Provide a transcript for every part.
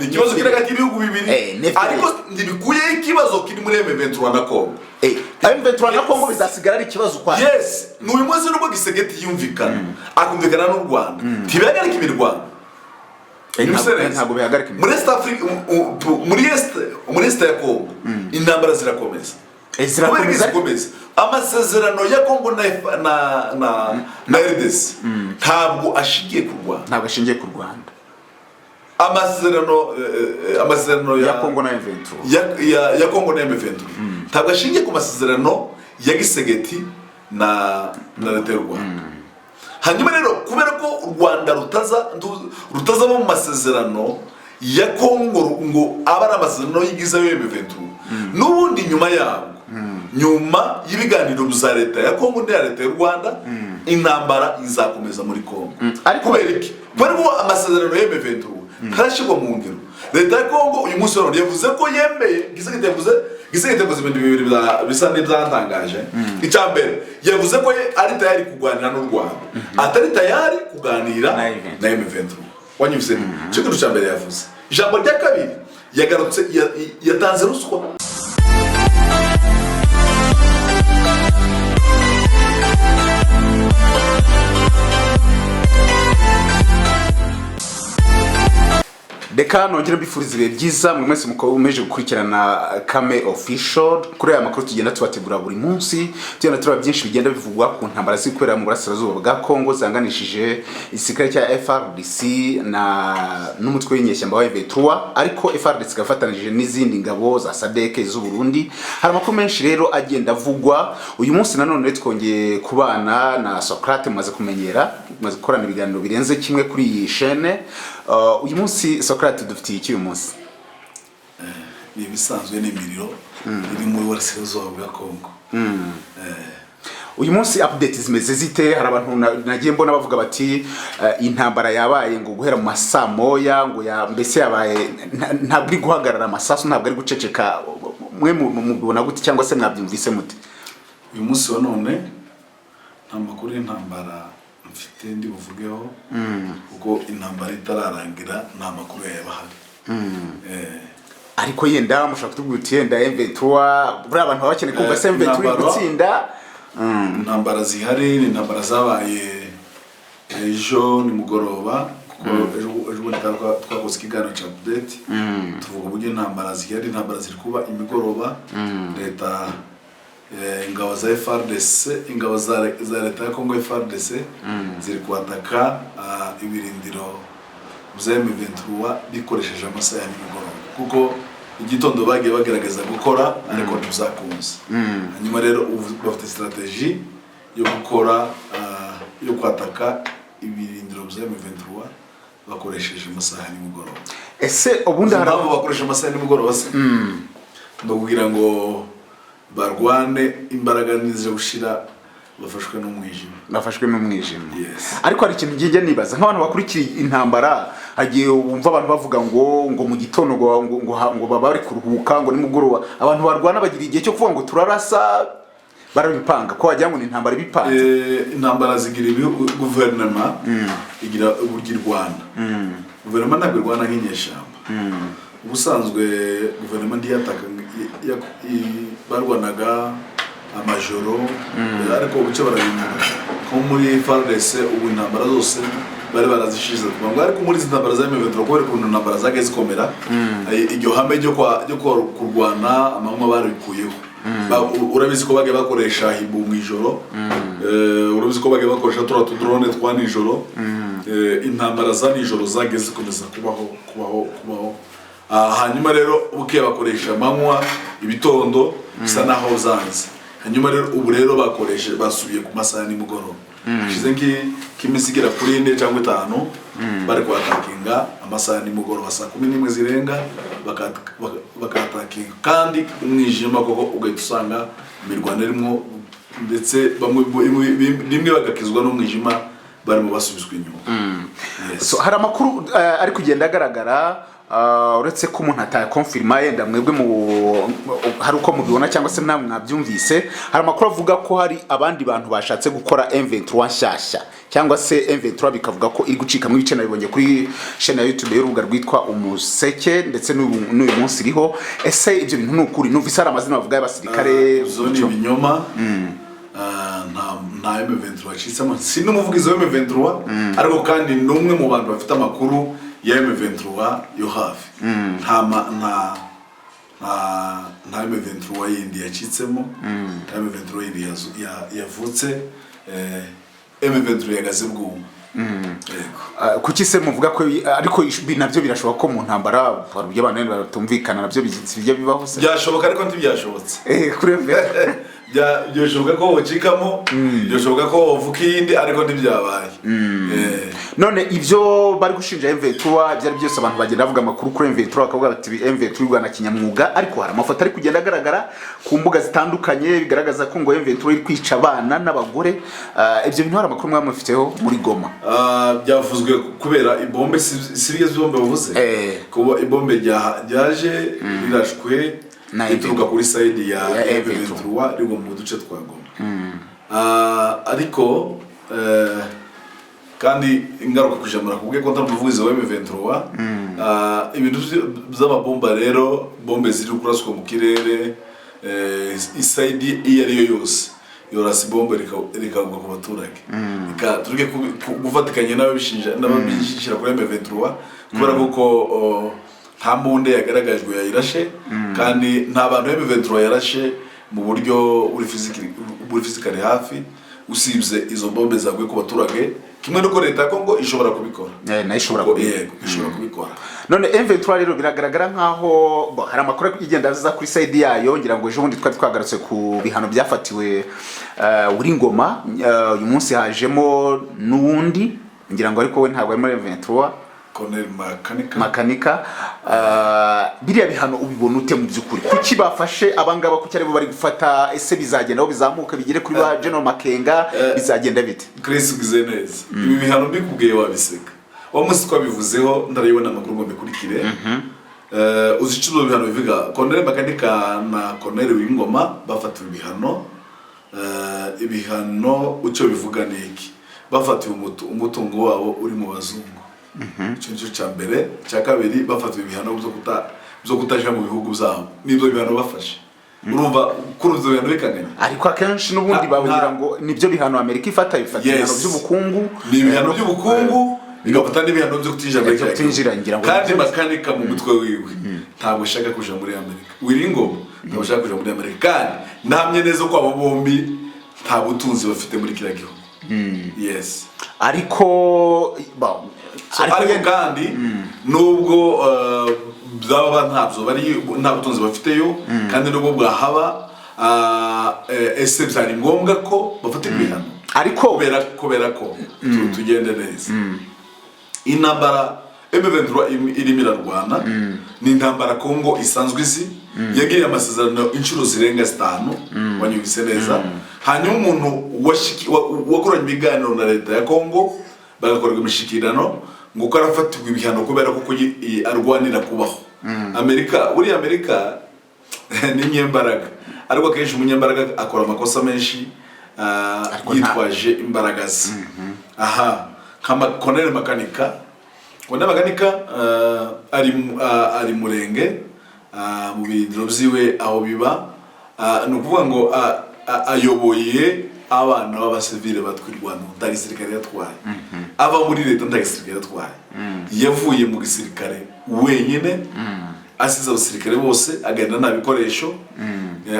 ni ikibazo kiri hagati y'ibihugu bibiri ariko ntibikuye ikibazo kiri muri M23 na Congo. M23 na Congo bizasigara ari ikibazo kwa. Yes, n'uyu munsi nubwo Tshisekedi yumvikana akumvikana n'u Rwanda ntibihagarika imirwano. Ntabwo bihagarika muri East Africa muri East ya Congo intambara zirakomeza. Zirakomeza amasezerano ya Congo na RDC ntabwo ashingiye ku Rwanda. Ntabwo ashingiye ku Rwanda. Amasezerano ya Congo na M23 ya Congo na M23 ntabwo ashingiye ku masezerano ya Tshisekedi na leta y'u Rwanda. Hanyuma rero kubera ko u Rwanda rutaza mu masezerano ya Congo ngo abara amasezerano yigiza yo M23 n'ubundi nyuma yabo nyuma y'ibiganiro bya leta ya Congo na leta y'u Rwanda intambara izakomeza muri Congo. Ariko kubera iki kubera ko amasezerano ya M23 ntarashirwa mu ngiro. Leta ya Congo uyu munsi rero yavuze ko yemeye Tshisekedi yavuze ibintu bibiri bisa n'ibyantangaje. Icyambere yavuze ko ari tayari kuganira n'u Rwanda atari tayari kuganira na M23. Wanyuze cyo kintu cyambere yavuze. Ijambo rya kabiri yagarutse yatanze ruswa. Deka nongera mbifuriza ibihe byiza mu mwese mukomeje gukurikirana Kame Official kuri aya makuru tugenda tubategura buri munsi tugenda turaba byinshi bigenda bivugwa ku ntambara zikorera mu burasirazuba bwa Congo zanganishije igisirikare cya FRDC n'umutwe w'inyeshyamba wa M23 ariko FRDC gafatanije n'izindi ngabo za SADC z'u Burundi. Hari amakuru menshi rero agenda avugwa uyu munsi nanone twongeye kubana na Socrate maze kumenyera maze gukorana ibiganiro birenze kimwe kuri iyi chaîne. Uyu munsi Socrate dufitiye iki uyu munsi? Ni bisanzwe n'imiriro iri muri burasirazuba bwa Congo. Uyu munsi update zimeze zite? Hari abantu nagiye mbona bavuga bati intambara yabaye ngo guhera mu masaa moya ngo mbese yabaye ntabwo ari guhagarara amasasu ntabwo ari guceceka. Mwe mubona gute cyangwa se mwabyumvise mute? Uyu munsi wa none nta makuru y'intambara mfite ndi buvugeho kuko intambara itararangira nta makuru yabahari. Ariko yenda mushaka kutubwira uti yenda M23 buri abantu bakeneye kumva se M23 gutsinda. Intambara zihari ni intambara zabaye ejo ni mugoroba kuko ejo twakoze ikiganiro cya update tuvuga uburyo intambara zihari intambara ziri kuba imigoroba. Leta ingabo za FRDC ingabo za leta ya Congo FRDC ziri kwataka ibirindiro bya M23 bikoresheje amasaha y'imigoroba kuko igitondo bagiye bagerageza gukora ariko ntuzakunze. Hanyuma rero bafite strategy yo gukora yo kwataka ibirindiro bya M23 bakoresheje amasaha y'imigoroba. Ese ubundi harabo bakoresha amasaha y'imigoroba se ndabwira ngo barwane imbaraga nizo gushira bafashwe n'umwijima. Yes. Ariko hari ikintu ngiye nibaza nk'abantu bakurikiye intambara hagiye wumva abantu bavuga ngo mu gitondo ngo baba bari kuruhuka ngo nimugoroba abantu barwana bagira igihe cyo kuvuga ngo turarasa barabipanga ko wagira ngo ni intambara bipanze. Intambara zigira guverinoma igira uburyo Rwanda. Guverinoma ntabwo Rwanda nk'inyeshyamba. Ubusanzwe guverinoma ndiyataka barwanaga amajoro ariko ubuce barabimura ko muri FARDC ubu intambara zose bari barazishize kuvuga ariko muri intambara za M23 ko ku intambara zage zikomera iryo hame ryo kurwana amamwe barikuyeho. Urabizi ko bage bakoresha hibu mu ijoro. Urabizi ko bage bakoresha drone twa nijoro. Intambara za nijoro zage zikomeza kubaho. Hanyuma rero ubuke bakoresha manywa ibitondo bisa naho zanze. Hanyuma rero ubu rero bakoresha basubiye ku masaha y'imugoroba. Shize kimisigira kuri 4 cyangwa 5 bari kwatakinga amasaha y'imugoroba saa 11 zirenga bakatakinga kandi umwijima koko ugatusanga imirwano irimo ndetse bamwe bimwe bagakizwa n'umwijima barimo basubizwa inyuma. So hari amakuru ari kugenda agaragara uretse ko umuntu atayakonfirma yenda mwebwe hari uko mubibona cyangwa se namwe mwabyumvise, hari amakuru avuga ko hari abandi bantu bashatse gukora M23 nshyashya cyangwa se M23 bikavuga ko iri gucikamo ibice, nabibonye kuri chaîne ya YouTube y'urubuga rwitwa Umuseke ndetse n'uyu munsi iriho. Ese ibyo bintu ni ukuri? Numvise hari amazina bavuga y'abasirikare zone ibinyoma. nta M23 wacitsemo, si n'umuvugizi wa M23 ariko kandi n'umwe mu bantu bafite amakuru ya M23 yo hafi. nta M23 yindi yacitsemo, nta M23 yindi yavutse, M23 yagaze bwuma. Kuki se muvuga ko ariko nabyo birashoboka ko mu ntambara barubye abantu batumvikana nabyo bijya bibaho se? Byashoboka ariko ntibyashobotse. Kurebe byashoboka ko wacikamo, byashoboka ko wavuka iyindi ariko ntibyabaye. None ibyo bari gushinja M23 byari byose abantu bagenda bavuga amakuru kuri M23 bakavuga bati M23 Rwanda kinyamwuga, ariko hari amafoto ari kugenda agaragara ku mbuga zitandukanye bigaragaza ko ngo M23 iri kwica abana n'abagore. Ibyo bintu hari amakuru mwamufiteho muri Goma? Byavuzwe kubera ibombe, siriye zombe bavuze kuba ibombe ryaje rirashwe ituruka kuri side ya M23 rigo mu duce twa Goma. Ariko kandi ingaruka kujamura kubwe ko ntamuvugizi wa M23 ibintu by'amabomba rero, bombe ziri kuraswa mu kirere, iside iyo ari yo yose yorasi bombe rikagwa ku baturage. Turuke gufatikanya n'ababishishira kuri M23 kubera ko nta mbunde yagaragajwe yayirashe, kandi nta bantu M23 yarashe mu buryo uri physically hafi, usibye izo bombe zagwe ku baturage, kimwe nuko leta ya Kongo ishobora kubikora. Na ishobora kubikora. None M23 rero biragaragara nkaho hari amakuru igenda aza kuri side yayo, ngira ngo ejo bundi twagarutse ku bihano byafatiwe uri Ngoma. Uyu munsi hajemo n'uwundi ngira ngo ariko we ntabwo ari muri M23, Colonel Makanika. Biriya bihano ubibona ute mu byukuri? Kuki bafashe abangaba, kuki aribo bari gufata? Ese bizagenda aho bizamuka bigere kuri ba General Makenga, bizagenda bite? Chris ugize neza. Ibi bihano mbikubwiye wabiseka. Wa munsi twabivuzweho ndarayibona amakuru ngo mbikurikire. Uzicuzo bihano bivuga Colonel Makanika na Colonel w'Ingoma bafatiwe ibihano ucyo bivuga niki? Bafatiwe umutungo wabo uri mu bazungu. Cyo cya mbere, cya kabiri bafatiwe ibihano byo kutaja mu bihugu byabo. Nibyo bihano bafashe. Urumva kuruzo bihano bikanganya. Ariko akenshi n'ubundi bavugira ngo nibyo bihano Amerika ifata ibihano by'ubukungu, ni ibihano by'ubukungu bigafata n'ibihano byo kutinjira ngira ngo. Kandi Makanika mu mutwe wiwe ntabwo shaka kuja muri Amerika. Wiringo ntabwo shaka kuja muri Amerika. Kandi namye neza ko abo bombi nta butunzi bafite muri kiriya gihugu. Yes. Ariko kandi nubwo byaba ntabyo bari nta butunzi bafiteyo, kandi nubwo bwahaba ese byari ngombwa ko bafata ibihano? Ariko kubera ko tugende neza. Intambara M23 irimo irarwana ni intambara Kongo isanzwe izi, yagiriye amasezerano inshuro zirenga 5 wanyubise neza. Hanyuma umuntu wakoranye ibiganiro na leta ya Kongo bagakorwa imishikirano ngo ko arafatirwa ibihano kubera ko arwanira kubaho. Amerika ni nyembaraga, ariko akenshi umunyembaraga akora amakosa menshi yitwaje imbaraga ze. Kama Colonel Makanika ari murenge mu birindiro byiwe aho biba, ni ukuvuga ngo ayoboye abana b'abasivile batwirwana ndari gisirikare yatwaye. Ava muri leta ndari gisirikare yatwaye. Yavuye mu gisirikare wenyine, asize abasirikare bose, agenda nta bikoresho,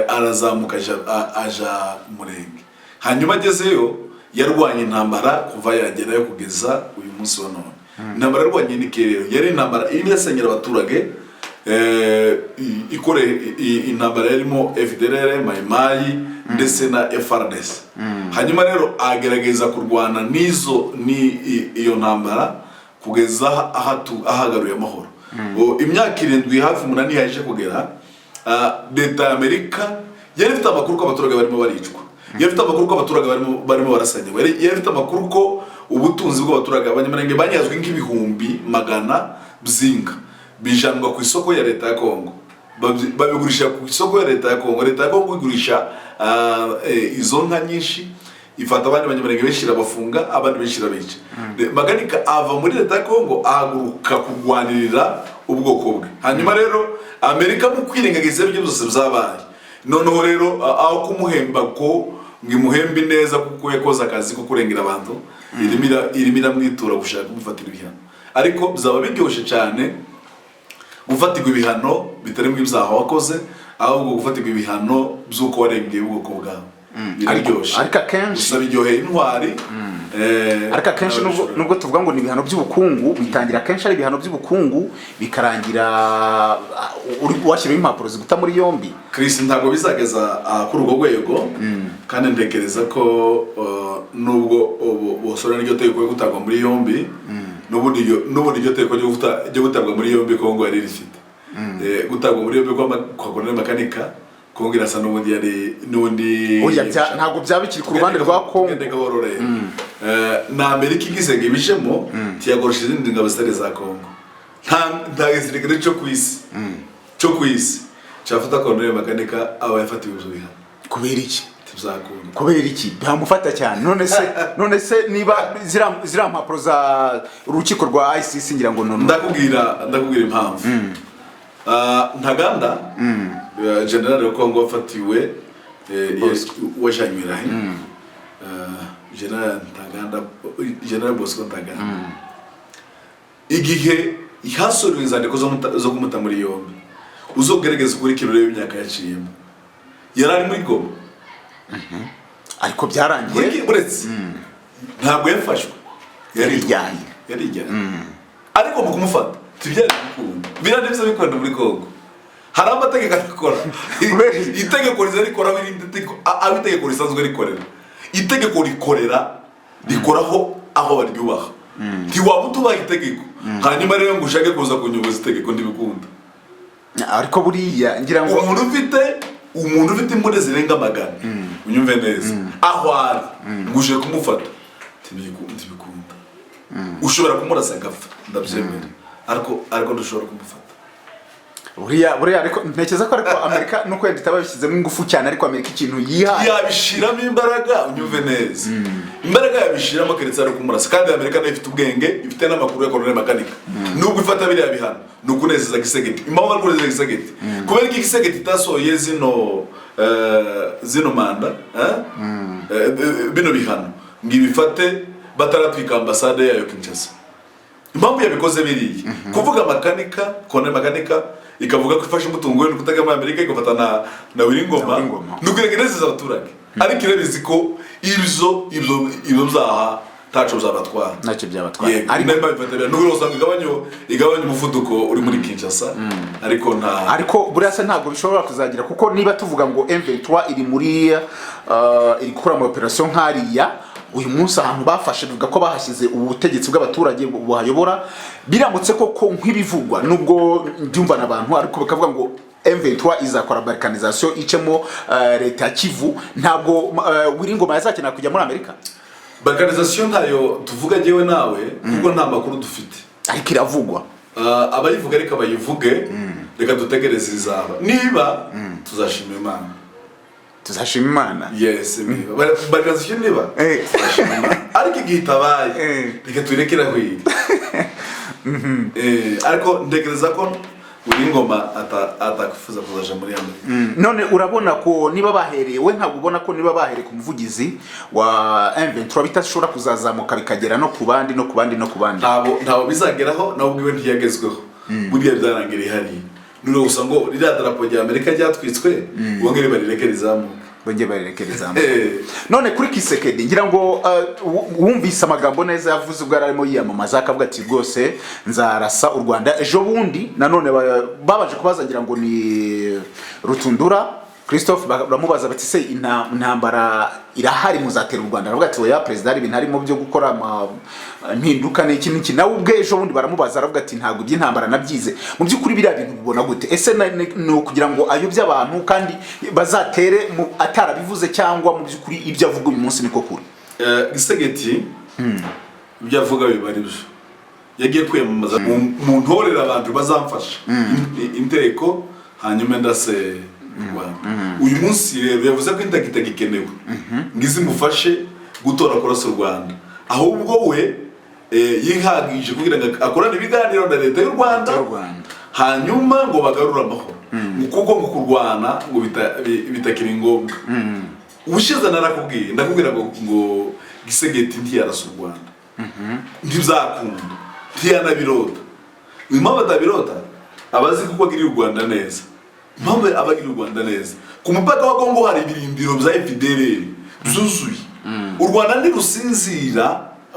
arazamuka aja murenge. Hanyuma agezeyo yarwanye intambara kuva yagerayo kugeza uyu munsi wa none. Intambara yarwanye n'ikerero, yari intambara irimo yasenyera abaturage, intambara yarimo FDLR, Mayimayi ndetse na FRDC. Hanyuma rero agerageza kurwana iyo ntambara kugeza ahagaruye amahoro. Imyaka 7 hafi 8 yaje kugera, leta ya Amerika yari ifite amakuru ko abaturage barimo baricwa, yari ifite amakuru ko abaturage barimo barasanywa, yari ifite amakuru ko ubutunzi bw'abaturage abanyamurenge banyazwe nk'ibihumbi magana bzinga bijanwa ku isoko ya leta ya Kongo, babigurisha ku isoko ya leta ya Kongo. Leta ya Kongo igurisha izo nka nyinshi, ifata abandi banyamurenge benshi irabafunga, abandi benshi irabica. Maganika ava muri leta ya Kongo ahaguruka kurwanirira ubwoko bwe. Hanyuma rero Amerika mu kwirengagiza ibyo byose byabaye, noneho rero aho kumuhemba ko ngimuhembi neza kuko yakoze akazi ko kurengera abantu, irimira mwitura gushaka kumufatira ibihano. Ariko bizaba biryoshye cyane gufatirwa ibihano bitari mu ibyaha wakoze, ahubwo gufatirwa ibihano by'uko warengeye ubwoko bwawe. Biraryoshye, ariko akenshi gusa biryoheye intwari. Ariko akenshi nubwo tuvuga ngo ni ibihano by'ubukungu, bitangira akenshi ari ibihano by'ubukungu bikarangira washyiraho impapuro ziguta muri yombi. Chris, ntabwo bizageza kuri urwo rwego, kandi ntekereza ko nubwo bosora n'iryo tegeko ryo gutagwa muri yombi, n'ubundi iryo tegeko ryo gutagwa muri yombi Kongo yari rifite. Gutagwa muri yombi kwa Colonel Makanika Kongo irasa n'ubundi oya ntabwo byabikiri ku ruhande rwa Kongo. Na Amerika igisenge bishemo tiyagorosha izindi ngabo zitari za Kongo. Nta gisirikare cyo ku isi cyafata Colonel Makanika aba yafatiwe ibyo bihano. Kubera iki? Tuzakunda. Kubera iki? Bamufata cyane. None se niba zira mpapuro za urukiko rwa ICC ngira ngo none ndakubwira impamvu. Ntaganda General wa Kongo wafatiwe wajanywe rahe. General Bosco Ntaganda igihe ihasoriwe inzandiko zo kumuta muri yombi, uzogerageza kuri kilo y'imyaka yaciyemo, yarari muri Goma. Ariko byarangiye uretse ntabwo yafashwe, yarijyanye. Ariko mu kumufata tibyari gukunda, biranevye bikunda muri Kongo. Hari amategeko akora, itegeko rizarikora wirinde tegeko abitegeko risanzwe rikorera. Itegeko rikoraho aho baryubaha. Ntiwabutubaha itegeko hanyuma rero ngo ushake kuza kunyoboza itegeko ndibikunda. Ariko buriya ngira ngo umuntu ufite imbone zirenga magana, unyumve neza, aho ari nguje kumufata ndibikunda. Ushobora kumurasa agapfa, ndabyemera, ariko ndushobora kumufata. Buriya ariko ntekereza ko ariko Amerika nuko yandita babishyizemo ingufu cyane, ariko Amerika ikintu yabishiramo imbaraga, unyumve neza, imbaraga yabishiramo keretse ari kumurasa. Kandi Amerika nayo ifite ubwenge, ifite n'amakuru ya Colonel Makanika. Nubwo ifata biriya bihano nukunezeza Tshisekedi. Impamvu ari kunezeza Tshisekedi kubera ko Tshisekedi itasohoye zino manda bino bihano ngibifate bataratwika ambasade yayo Kinshasa. Impamvu yabikoze biriya kuvuga Makanika, Colonel Makanika ikavuga ko ifashe umutungo we kutaga muri Amerika, igafata na Ngoma nukuregereza abaturage. Ariko irabizi ko ibyo byaha ntacyo byabatwara, ariko nabifata n'ubwo usanga igabanya umuvuduko uri muri Kinshasa. Ariko buriya se ntabwo bishobora kuzagira, kuko niba tuvuga ngo M23 iri gukora mu operation nkariya, uyu munsi ahantu bafashe bivuga ko bahashyize ubutegetsi bw'abaturage buhayobora, biramutse koko nk'ibivugwa nubwo byumva n'abantu, ariko bakavuga ngo M23 izakora balkanization icemo leta ya Kivu, ntabwo Ngoma yazakenera kujya muri Amerika. Balkanization ntayo tuvuga jewe nawe kuko nta makuru dufite, ariko iravugwa. Abayivuga ariko bayivuge, reka dutegereze izaba. Niba tuzashima Imana. Yes, balkanization niba tuzashima Imana. Ariko igihe itabaye reka turekera hwira. Ariko ntekereza ko Ngoma atakufuza kuzaja muri Amerika. None urabona ko niba bahereye, we ntabwo ubona ko niba bahereye ku muvugizi wa M23 bitashobora kuzazamuka bikagera no ku bandi? Ntabwo bizageraho, naho ubwiwe ntiyagezweho. Buriya byarangiriye hari nuro gusa ngo ririya darapo rya Amerika ryatwitswe, bongere barirekere zamuka. None kuri Tshisekedi ngira ngo wumvise amagambo neza yavuze ubwo arimo yiyamamaza, akavuga ati rwose nzarasa u Rwanda. Ejo bundi nanone babaje kubaza ngira ngo ni Rutundura Christophe, baramubaza bati se intambara irahari muzatera u Rwanda? Aravuga ati oya president ibintu harimo byo gukora mpinduka n'iki nawe ubwe. Ejo bundi baramubaza aravuga ati ntabwo by'intambara nabyize. Mu by'ukuri biriya bintu bibona gute? Ese no kugira ngo ayobye abantu kandi bazatere atarabivuze, cyangwa mu by'ukuri ibyo avuga uyu munsi niko kuri? Tshisekedi ibyo avuga biba ari byo, yagiye kwiyamamaza mu ntorera abantu bazamfasha inteko hanyuma ndase uyu munsi rero yavuze ko inteko itagikenewe ngizi mufashe gutora kurasa u Rwanda ahubwo we yihagije kugira ngo akorane ibiganiro na leta y'u Rwanda hanyuma ngo bagarura amahoro kuko ngo kurwana ngo bitakiri ngombwa ubushize narakubwiye ndakubwira ngo Tshisekedi ntiyarasa u Rwanda ntibizakunda ntiyanabirota impamvu atabirota abazi kuko agirira u Rwanda neza impamvu abagirira u Rwanda neza ku mupaka wa Kongo hari ibirindiro bya FDLR byuzuye u Rwanda ntirusinzira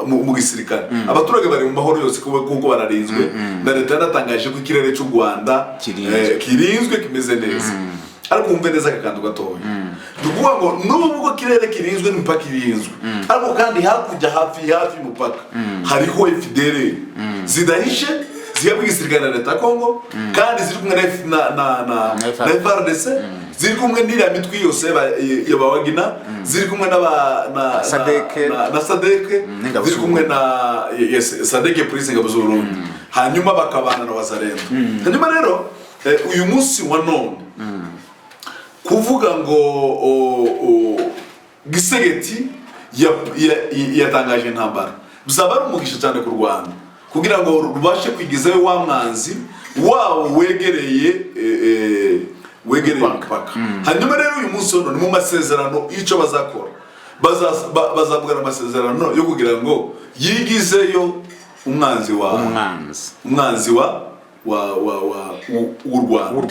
mu gisirikare abaturage bari mu mahoro yose kuko bararinzwe na leta yaratangaje ko ikirere cy'u Rwanda kirinzwe kimeze neza ariko umve neza akakantu gatoya dukuvuga ngo nubwo kirere kirinzwe n'imipaka irinzwe ariko kandi hakurya hafi y'umupaka hariho FDLR zidahishe zihabwa igisirikare na leta ya Kongo kandi ziri kumwe na FARDC ziri kumwe n'iriya mitwe yose y'abawagina ziri kumwe na Sadeke ziri kumwe na Sadeke polisi ngabo z'u Burundi hanyuma bakabana na wazarendo hanyuma rero uyu munsi wa none kuvuga ngo Tshisekedi yatangaje intambara bizaba ari umugisha cyane ku Rwanda kugira ngo rubashe kwigizayo wa mwanzi wabo wegereye umupaka hanyuma rero uyu munsi none mu masezerano y'icyo bazakora bazavugana amasezerano yo kugira ngo yigizeyo umwanzi w'u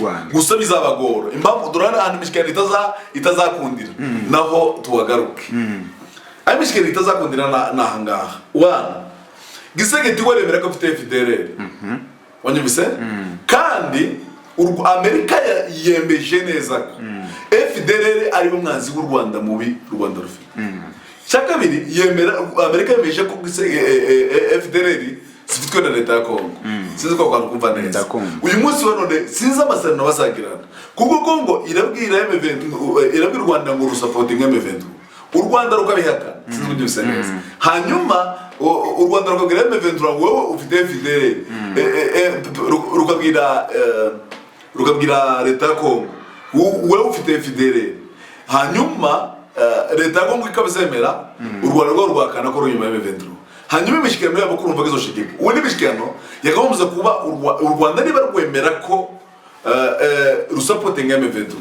Rwanda gusa bizabagora impamvu durana ahantu imishikirano itazakundira naho tuhagaruke aho imishikirano itazakundira nahangaha Tshisekedi waremera ko afite FDLR wanyumvise kandi Amerika yembeje neza ko FDLR ari umwanzi w'u Rwanda mubi Rwanda rufite cyakabiri Amerika yemeje ko FDLR zifitwe na leta ya Kongo sinzi ko kwano kumva neza uyu munsi wa none sinzi amasezerano bazagirana kuko Kongo irabwira irabwira u Rwanda ngo rusupporting M23 u Rwanda rukabihaka sinzi ko byose neza hanyuma u Rwanda rukabwira M23 wowe ufite FDLR rukabwira leta ya Kongo wowe ufite FDLR hanyuma leta ya Kongo ikabizemera u Rwanda rwakana ko runyuma ya M23 hanyuma imishikirano yabo kurumva gizo shikiko uwo n'imishikirano yakamuza kuba u Rwanda niba rwemera ko rusupporting M23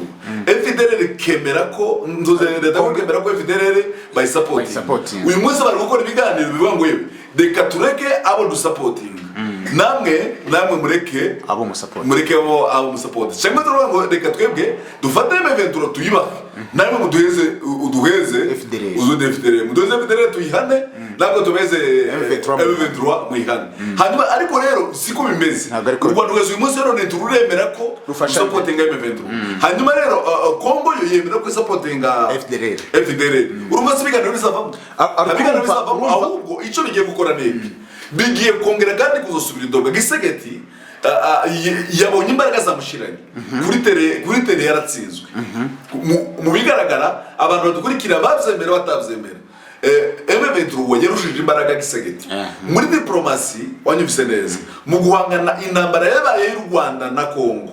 FDLR kemera ko nzoze leta ko kemera ko FDLR by supporting uyu munsi bari gukora ibiganiro bivuga ngo yewe reka tureke abo dusupporting namwe mureke abo musupport cyangwa tuvuga ngo reka twebwe dufate M23 tuyiba namwe muduheze FDLR tuyihane ntabwo tubeze M23 mwihane hanyuma ariko rero siko bimeze u Rwanda uyu munsi rero ntururemera ko supporting M23 hanyuma rero Kongo yo yemera ko supporting FDLR urumva sibiganiro bizavamo ahubwo icyo bigiye gukora nebi bigiye kongera kandi kuzosubira idoga Tshisekedi yabonye imbaraga zamushiranye kuri tere yaratsinzwe mu bigaragara abantu badukurikira bavyemera batavyemera M23 yarushije imbaraga Tshisekedi muri diplomasi wanyumvise neza mu guhangana intambara yabaye y'u Rwanda na Kongo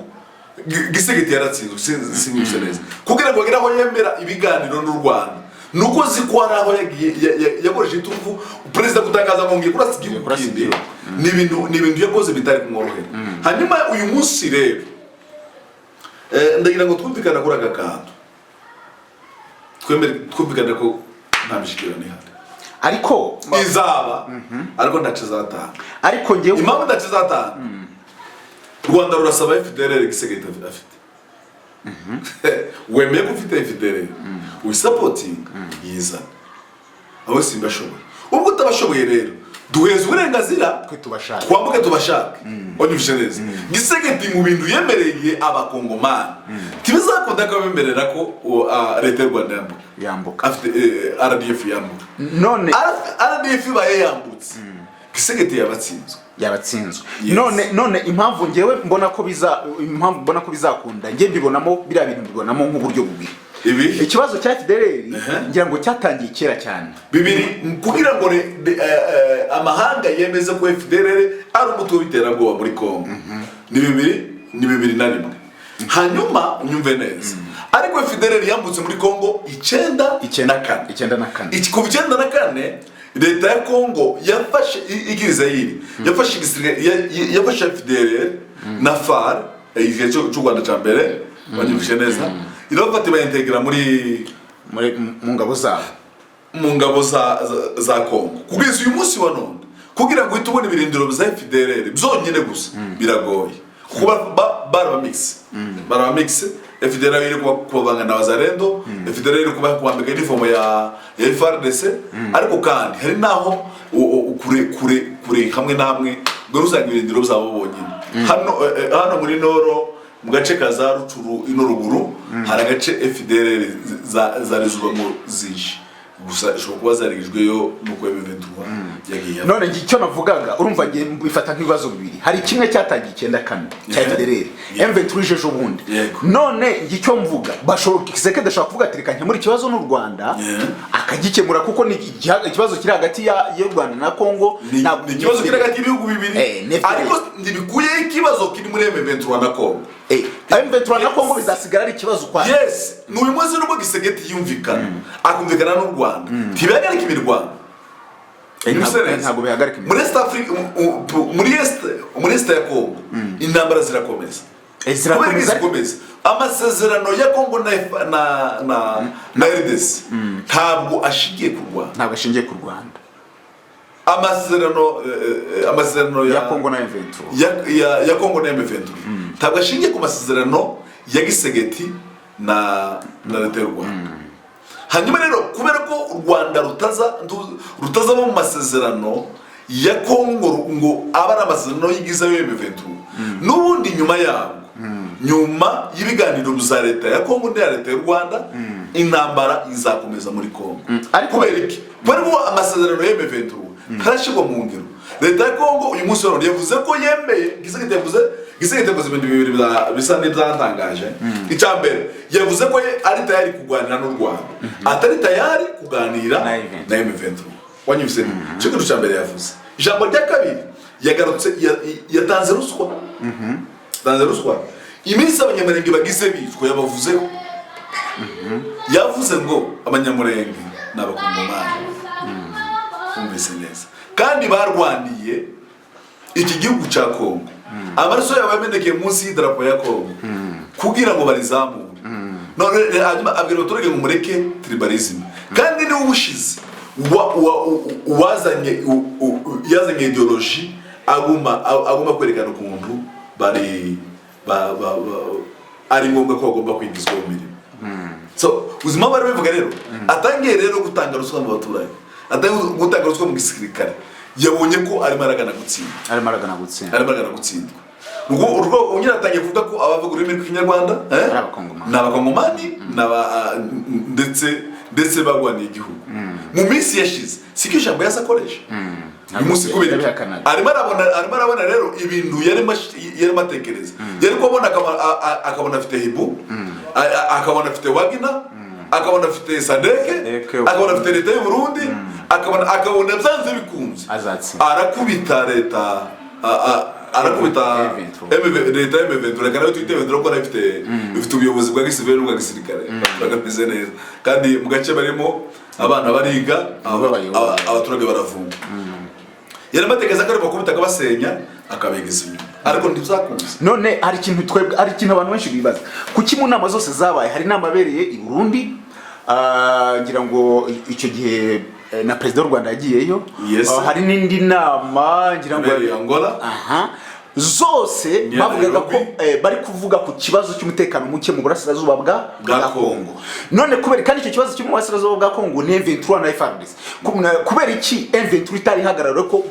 Tshisekedi yaratsinzwe sinumvise neza kugira ngo ageraho yemera ibiganiro n'u Rwanda nuko zikwaraho yakoresha iturufu president gutangaza ngo ngiye kurasa igihugu kindi ni ibintu yakoze bitari kumworohera hanyuma uyu munsi rero ndagira ngo twumvikana kuri aka kantu twumvikana ko nta mishikirano ihari ariko izaba ariko ntacyo zatanga ariko ngewe impamvu ntacyo zatanga Rwanda rurasaba FDLR Tshisekedi afite wemeye ko ufite FDLR supporting yizana aho simbashoboye ubwo utabashoboye rero duheze uburenganzira twambuke tubashaka wanyumvise neza Tshisekedi mu bintu yemereye abakongomani tibizakunda ko bemerera ko leta y'u Rwanda yambuka afite RDF yambuka none RDF baye yambutse Tshisekedi yabatsinzwe none impamvu mbona ko bizakunda nge mbibonamo biriya bintu mbibonamo nk'uburyo bubiri ikibazo cya FDLR ngira ngo cyatangiye kera cyane bibiri kugira ngo amahanga yemeze ko FDLR ari umutwe w'iterabwoba muri Kongo ni bibiri na rimwe hanyuma unyumve neza ariko FDLR yambutse muri Kongo 94 ku 94 leta ya Kongo yafashe igizayiri yafashe FDLR na FAR igihe cyo Rwanda cya mbere banyumvise neza irabafata bayintegra mu ngabo za Kongo kugeza uyu munsi wa none kugira ngo itubone ibirindiro bya FDLR byonyine gusa biragoye kuba barabamix FDLR iri kubavanga na Wazalendo FDLR iri kubambika uniform ya FARDC ariko kandi hari naho kure hamwe namwe ngo rusanga ibirindiro byabo bonyine hano muri Noro mu gace ka za Rucuru ino ruguru hari agace FDLR zarizubamo zishi gusa ishobora kuba zarigijweyo nuko M23 yagiye none icyo navugaga urumva ngiye bifata nk'ibibazo bibiri hari kimwe cyatangiye 94 cya FDLR M23 jejo bundi none icyo mvuga bashobora Tshisekedi ashobora kuvuga ati reka nkemura ikibazo n'u Rwanda akagikemura kuko ni ikibazo kiri hagati y'u Rwanda na Kongo ni ikibazo kiri hagati y'ibihugu bibiri ariko ndibikuye ikibazo kiri muri M23 na Kongo M23 na Kongo bizasigara ari ikibazo kwa yes n'uyu munsi nubwo Tshisekedi yumvikana akumvikana n'u Rwanda ntibihagarika imirwano ntabwo bihagarika muri East Africa muri East ya Kongo intambara zirakomeza amasezerano ya Kongo na RDC ntabwo ashingiye ku Rwanda amasezerano ya Kongo na M23 ya Kongo na M23 ntabwo ashingiye ku masezerano ya Tshisekedi na leta y'u Rwanda hanyuma rero kubera ko u Rwanda rutaza mu masezerano ya Kongo ngo abara amasezerano yigiza yo M23 n'ubundi nyuma y'ibiganiro bya leta ya Kongo na leta y'u Rwanda intambara izakomeza muri Kongo ariko bereke barimo amasezerano ya M23 ntarashirwa mu ngiro leta ya Kongo uyu munsi rero yavuze ko yemeye Tshisekedi yavuze ibintu bibiri bisa n'ibyatangaje icyambere yavuze ko ari tayari kuganira n'u Rwanda atari tayari kuganira na M23 wanyumvise cyo kintu cyambere yavuze ijambo rya kabiri yagarutse yatanze ruswa iminsi abanyamurenge bagize bitwa yabavuzeho yavuze ngo abanyamurenge n'abakongomani umvise neza kandi barwandiye iki gihugu cya Kongo amaraso yabo yamenekeye munsi y'idarapo ya Kongo kugira ngo barizamure none abwira abaturage ngo mureke tribalism kandi ni ubushize yazanye ideology aguma kwerekana ukuntu ari ngombwa ko bagomba kwigizwa mu mirimo so uzima bari bivuga rero atangiye rero gutanga ruswa mu baturage atangiye gutanga ruswa mu gisirikare yabonye ko arimo aragana gutsindwa urwo unyira atangiye kuvuga ko abavuga ururimi rw'ikinyarwanda n'abakongomani ndetse bagwaniye igihugu mu minsi yashize siko ijambo yasakoresha umunsi kubera arimo arabona rero ibintu yarimo atekereza yari kubona akabona afite hibu akabona afite wagina akabona afite sadeke akabona afite leta y'u Burundi akabona byanze bikunze arakubita leta leta y'M23 reka nayo twitebendera ko ifite ubuyobozi bwa gisivile n'ubwa gisirikare bagameze neza kandi mu gace barimo abana bariga abaturage baravuga yaramategeza ko ari bakubita akabasenya akabegeza inyuma ariko ntibizakunze none hari ikintu abantu benshi bibaza kuki mu nama zose zabaye hari inama abereye i Burundi ngira ngo icyo gihe na president w'u Rwanda yagiyeyo hari n'indi nama ngira ngo Angola zose bavugaga ko bari kuvuga ku kibazo cy'umutekano muke mu burasirazuba bwa Kongo none kubera kandi icyo kibazo cy'u burasirazuba bwa Kongo ni M23 na FARDC kubera iki M23 itari hagarara ko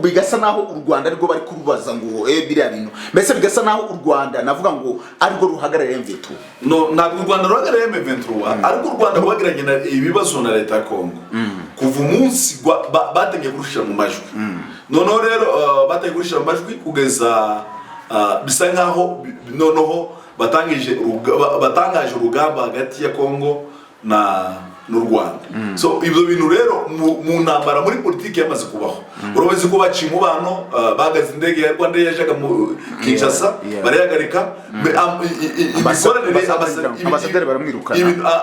bigasa naho u Rwanda ariko bari kurubaza ngo biriya bintu mbese bigasa naho u Rwanda navuga ngo ariko ruhagarara M23 no ntabwo u Rwanda ruhagarara M23 ariko u Rwanda rwagiranye ibibazo na leta ya Kongo kuva umunsi batangiye kurushira mu majwi noneho rero batangiye kurushira mu majwi kugeza bisa nkaho noneho batangaje urugamba hagati ya Kongo n'u Rwanda. So ibyo bintu rero mu ntambara muri politiki yamaze kubaho. Urabazi ko baciye umubano, bagaze indege ya Rwanda yajaga mu Kinshasa barayagarika, ambasaderi baramwirukana,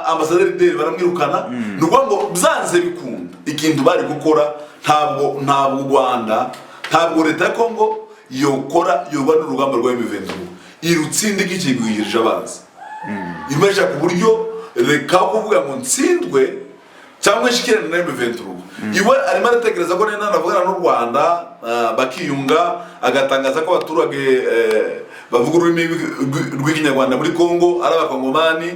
ambasaderi baramwirukana. Nuko ngo byanze bikunda ikintu bari gukora ntabwo u Rwanda, ntabwo leta ya Kongo yokora n'urugamba rwa M23 irutsinde ikigwirije abanzi. Imesha ku buryo reka kuvuga ngo ntsindwe cyangwa shikirana na M23. Iwe arimo aratekereza ko nena navugana n'u Rwanda bakiyunga, agatangaza ko abaturage bavuga ururimi rw'ikinyarwanda muri Kongo ari abakongomani,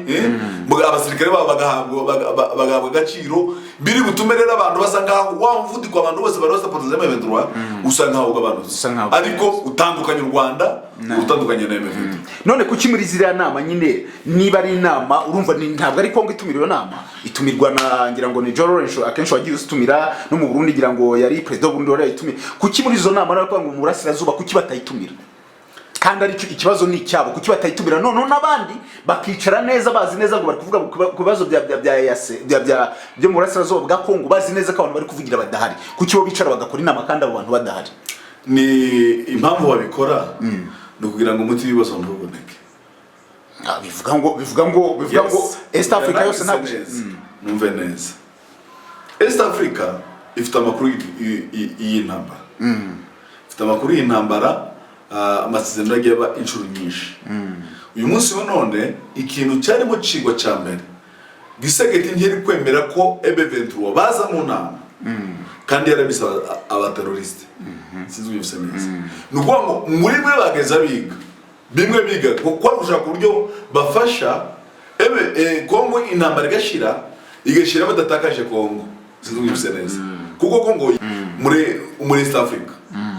abasirikare babo bagahabwa agaciro, biri butume rero abantu basa nkaho wa mvudiko abantu bose bari basapoteza M23 usanga aho gabanutse, ariko utandukanye u Rwanda utandukanye na M23. None kuki muri ziriya nama nyine niba ari inama urumva ntabwo ari Kongo itumira iyo nama, itumirwa na ngira ngo ni Jorencho akenshi wagiye usitumira no mu Burundi ngira ngo yari president w'Uburundi wari yitumira. Kuki muri izo nama narako ngo mu burasirazuba kuki batayitumira? Kandi ari ikibazo ni icyabo, kuki batayitumira none n'abandi bakicara neza bazi neza ngo bari kuvuga ku bibazo byo mu burasirazuba bwa Kongo, bazi neza ko abantu bari kuvugira badahari. Kuki bo bicara bagakora inama kandi abo bantu badahari? Ni impamvu babikora no kugira ngo umuti w'ibibazo ntuboneke. Bivuga ngo East Africa yose ntabwo numve neza. East Africa ifite amakuru y'intambara. Ifite amakuru y'intambara, amasezerano yagiye aba inshuro nyinshi. Uyu munsi wa none ikintu cyarimo cigwa cya mbere, Tshisekedi ntiyari kwemera ko M23 baza mu nama kandi yarabisaba abateroriste. Sinzi uyu neza. Nuko ngo muri bwe bageza biga bimwe biga ko ushaka uburyo bafasha Kongo intambara igashira badatakaje Kongo. Sinzi uyu neza. Kuko Kongo muri East Africa.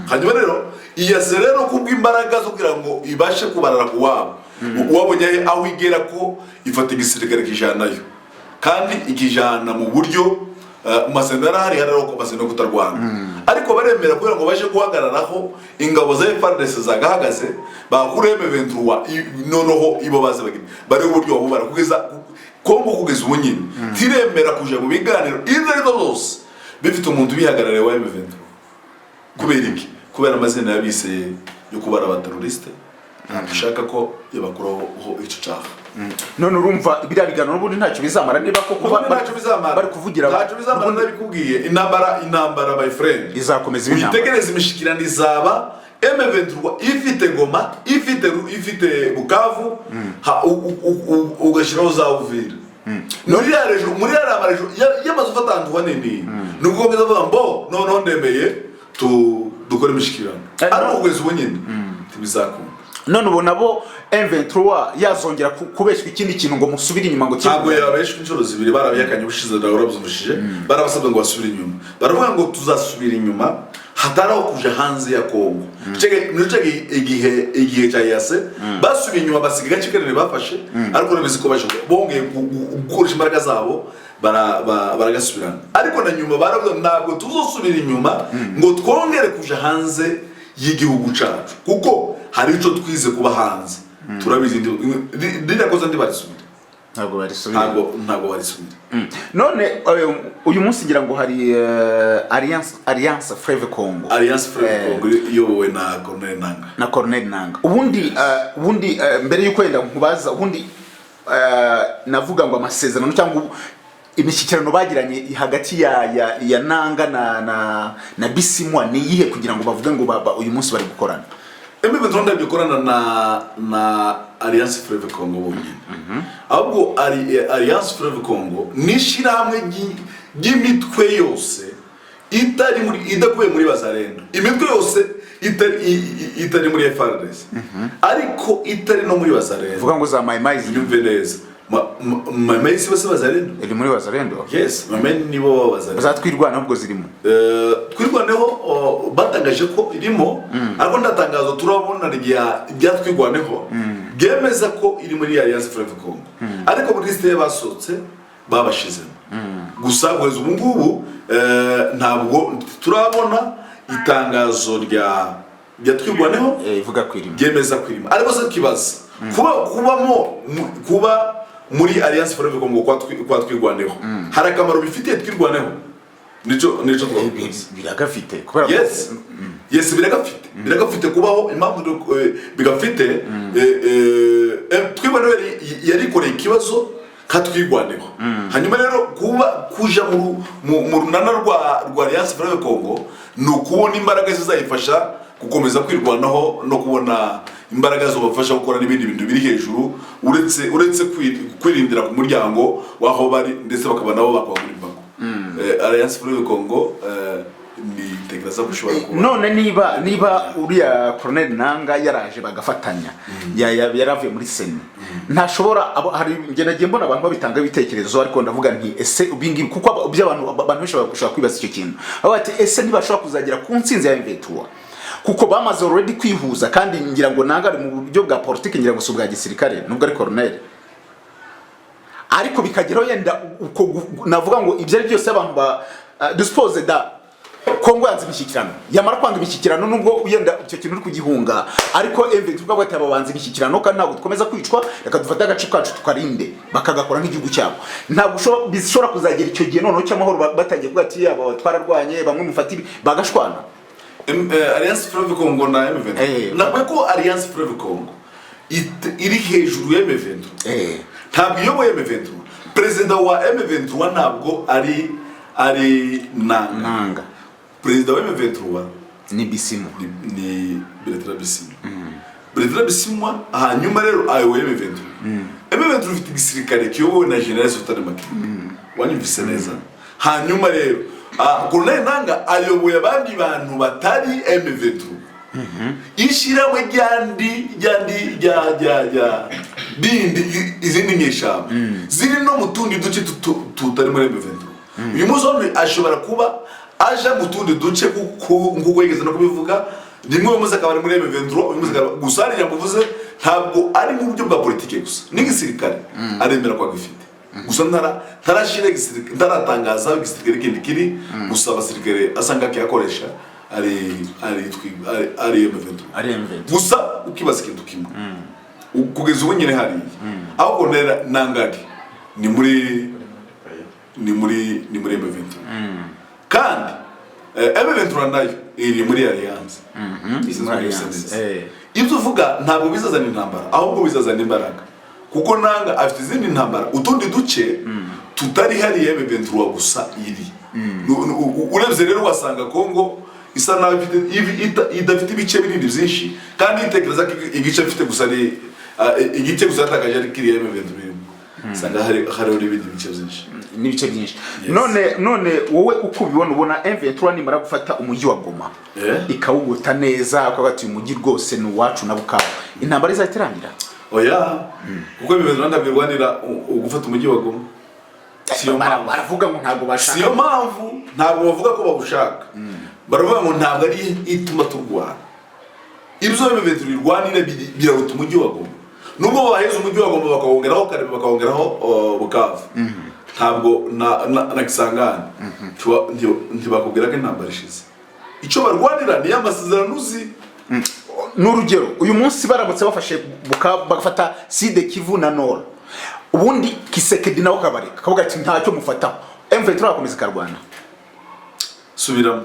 Hanyuma rero iyase rero kubw'imbaraga zo kugira ngo ibashe kubarara kuwabo. Uwabonye aho igera ko ifata igisirikare kijanayo kandi ikijana mu buryo masendera hari ko masendera kutarwana, ariko baremera kugira ngo baje guhagararaho ingabo za FARDC zagahagaze bakure M23 noneho ibo baze bari uburyo babara kugeza Kongo kugeza ubunyine tiremera kuja mu biganiro izo zose bifite umuntu bihagarare wa M23. Kubera iki? Kubera amazina yabise yo kubara abateroriste, ntabishaka ko yabakuraho icyo cyaha. None urumva biriya biganiro n'ubundi ntacyo bizamara, niba koko bari kuvugira ntacyo bizamara. Nabikubwiye intambara my friend izakomeza ibintu. Uyitegereze imishikirano izaba M23 ifite Goma, ifite Bukavu, ugashiraho za Uvira. Muri ya rejo yamaze ufata ahantu hanini, nugukomeza vuga mbo noneho ndemeye dukora imishikirano ari ugeze ubunyine tibizakunda. None ubona bo M23 yazongera kubeshwa ikindi kintu ngo musubire inyuma ngo ntabwo yabeshwa inshuro zibiri, barabiyakanye ubushize ndaburabyumvishije, barabasabye ngo basubire inyuma, baravuga ngo tuzasubira inyuma hataraho kuja hanze ya Kongo. Igihe cya yase basubiye inyuma basiga gace kanini bafashe, ariko nabizi ko bongeye gukoresha imbaraga zabo baragasubirana, ariko na nyuma baravuga ntabwo tuzosubira inyuma ngo twongere kuja hanze y'igihugu cyacu kuko hari ico twize kuba hanze. Turabizi ndirakoze ndibarisubira ntabwo barisubira. None uyu munsi ngira ngo hari Alliance Fleuve Congo, yowe na Corneille Nangaa. Ubundi mbere yuko yenda nkubaza, ubundi navuga ngo amasezerano cyangwa imishyikirano bagiranye hagati ya Nangaa na Bisimwa ni iyihe kugira ngo bavuge ngo uyu munsi bari gukorana? M23 ndabikorana na Alliance Fleuve Congo bonyine. Ahubwo Alliance Fleuve Congo nishiramwe ry'imitwe yose idakuye muri bazarendo, imitwe yose itari muri FARDC, ariko itari no muri bazarendo. Vuga ngo za Maimai zimve neza. Maimai si bose bazarendo? Iri muri bazarendo? Yes, Maimai nibo bazarendo. Bazatwirwana ubwo zirimo. Twirwaneho batangaje ko irimo, ariko ndatangazo turabona ibyatwirwaneho byemeza ko iri muri Alliance Fleuve Congo, ariko muri liste y'abasotse babashizemo. Gusa kugeza ubu ngubu ntabwo turabona itangazo byatwirwaneho ivuga kwirima byemeza kwirima ariko se kibaza kuba muri Alliance Fleuve Congo kwa twirwaneho hari akamaro bifitiye twirwaneho nico biragafite kubera yes biragafite kubaho impamvu bigafite twirwaneho yarikoreye ikibazo katwirwaneho hanyuma rero kuja mu runana rwa Alliance Fleuve Congo nukubona imbaraga zizayifasha gukomeza kwirwanaho no kubona imbaraga zo bafasha gukora n'ibindi bintu biri hejuru uretse kwirindira ku muryango waho bari ndetse bakaba nabo bakwagura imbago Alliance Fleuve Congo ni tekereza gushobora kuba none niba uriya Colonel Nanga yaraje bagafatanya yaravuye muri Sena ntashobora hari nagiye mbona abantu babitanga ibitekerezo ariko ndavuga nti ese ubingi kuko by'abantu benshi bashobora kwibaza icyo kintu abo ati ese ntibashobora kuzagera ku ntsinzi ya M23 kuko bamaze already kwihuza kandi ngira ngo Nanga ari mu buryo bwa politique ngira ngo subwa gisirikare nubwo ari Colonel ariko bikageraho yenda uko navuga ngo ibyo ari byose abantu ba dispose da Kongo yanze imishyikirano yamara kwanga imishyikirano nubwo yenda icyo kintu uri kugihunga ariko M23 bwate ababanze imishyikirano kandi ntabwo dukomeza kwicwa reka dufata agace kacu tukarinde bakagakora nk'igihugu cyabo ntabwo bishobora kuzagera icyo gihe noneho cy'amahoro batangiye kuvuga ati aba twararwanye bamwe mufatira bagashwana Alliance Fleuve Congo na M23 nabwo ko Alliance Fleuve Congo iri hejuru ya M23 ntabwo iyoboye M23 president wa M23 ntabwo ari Nanga president wa M23 ni Bisimo ni Bertrand Bisimwa hanyuma rero ayoboye M23 M23 ufite igisirikare kiyobowe na General Sultan Makenga wanyumvise neza hanyuma rero Colonel Nanga ayoboye abandi bantu batari M23 ishirawe bindi izindi nyeshamba ziri no mutundi duce tutari muri M23 uyu muzomi ashobora kuba aja mutundi duce nguko yigeze no kubivuga nimwe muze akabari muri M23 gusa ari yamuvuze ntabwo ari mu buryo bwa politike gusa n'igisirikare aremera kwa gifite gusa ntarashira igisirikare ntaratangaza igisirikare kindi kiri gusa abasirikare asanga kiyakoresha ari M23 gusa ukibaza ikintu kimwe kugeza ubu nyine hari aho Colonel Nanga ni muri M23 kandi M23 nayo iri muri Alliance ibyo uvuga ntabwo bizazana intambara ahubwo bizazana imbaraga kuko Nanga afite izindi ntambara utundi duce tutari hari M23 gusa iri urebye rero wasanga Kongo isa naho idafite ibice binini byinshi kandi itekereza ko igice afite gusa ni igice gusa atakaje ari kiri M23 sanga hari ibindi bice byinshi n'ibice byinshi none wowe uko ubona M23 nimara gufata umujyi wa Goma ikawuguta neza akagati umujyi rwose ni wacu na Bukavu intambara izahitirangira oya kuko M23 ndabirwanira gufata umujyi wa Goma siyo baravuga ngo ntabwo bashaka siyo mpamvu ntabwo bavuga ko babushaka baravuga ngo ntabwo ari ituma turwana ibyo M23 birwanira biraruta umujyi wa Goma nubwo baheze umujyi wa Goma bakawongeraho Karebe bakawongeraho Bukavu ntabwo na Kisangani ntibakubwira ko intambara ishize icyo barwanira ni amasezerano uzi n'urugero uyu munsi baramutse bafashe Bukavu bagafata Sud Kivu na Nord ubundi Tshisekedi nawe kabareka akavuga ati ntacyo mufataho M23 akomeza karwana subiramo